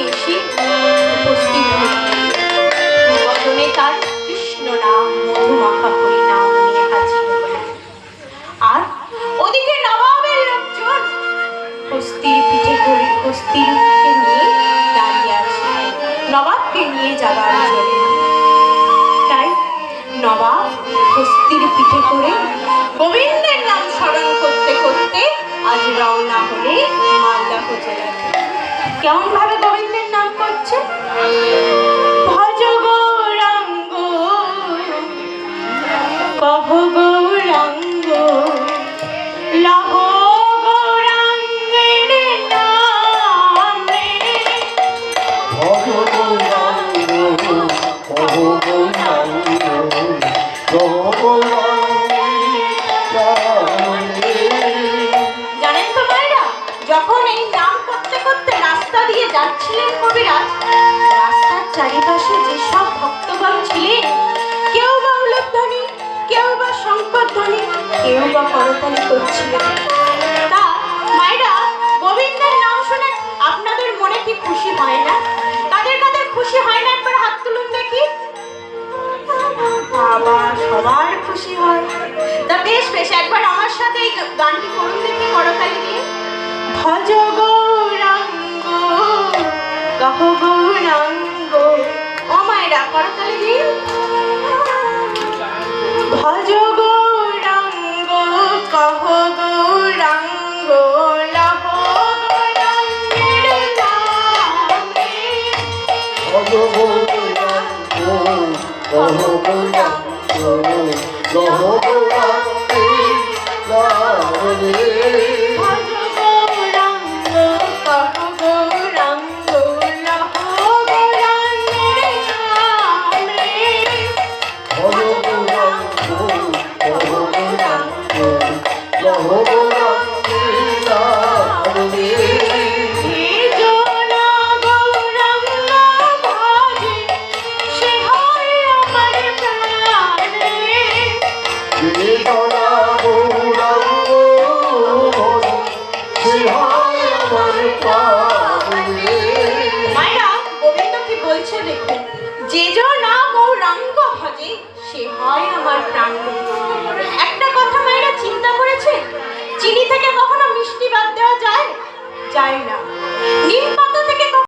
এসে উপস্থিত বদনে তার কৃষ্ণ নাম মধুমাখা হরি নাম নিয়ে হাজির হলেন। আর ওদিকে নবাবের লোকজন হস্তির পিঠে নিয়ে দাঁড়িয়ে আছে নবাবকে নিয়ে যাবার জন্য। তাই নবাব হস্তির পিঠে করে গোবিন্দের নাম স্মরণ করতে করতে আজ রওনা হলে মালদা জেলা। কেমন ভাবে গোবিন্দের নাম করছে? ভজ গৌরাঙ্গ কহ গৌরাঙ্গ লহ গৌরাঙ্গের নামে। ভজ গৌরাঙ্গ কহ গৌরাঙ্গ লহ জানেন তো ভাইরা, যখন এই নাম করতে করতে রাস্তা দিয়ে যাচ্ছিলেন কবিরাজ, রাস্তার চারিপাশে যেসব ভক্তগণ ছিলেন, কেউ বা উলুধ্বনি, কেউ বা শঙ্করধ্বনি, কেউ বা করতালি করছিলেন। তা মায়েরা, গোবিন্দের নাম শুনে আপনাদের মনে কি খুশি হয় না? কাদের কাদের খুশি হয় না একবার হাত তুলুন দেখি। বাবা, সবার খুশি হয়। তা বেশ বেশ, একবার আমার সাথে এই গানটি করুন দেখি করতালি দিয়ে। ভজ গৌরাঙ্গ কহ গৌরাঙ্গ, ও মায়েরা করতালি দিন। ভজ গৌরাঙ্গ কহ গৌরাঙ্গ লহ গৌরাঙ্গের নামে। ভজ গৌরাঙ্গ কহ গৌরাঙ্গ লহ গৌরাঙ্গের নামে। ভজ গৌরাঙ্গ কহ গৌরাঙ্গ লহ গৌরাঙ্গের নামে। ভজ গৌরাঙ্গ কহ গৌরাঙ্গ লহ গৌরাঙ্গের নামে। জনা গৌরাঙ্গ ভজে সে হয় আমার প্রাণে। যে জনা গৌরাঙ্গ ভজে সে হয় আমার প্রাণে। মায়েরা, গোবিন্দ কি বলছে দেখুন, যে জনা গৌরাঙ্গ ভজে সে হয় আমার প্রাণ। একটা কথা মায়েরা চিন্তা করেছেন, চিনি থেকে কখনো মিষ্টি বাদ দেওয়া যায়? যায় না। নিম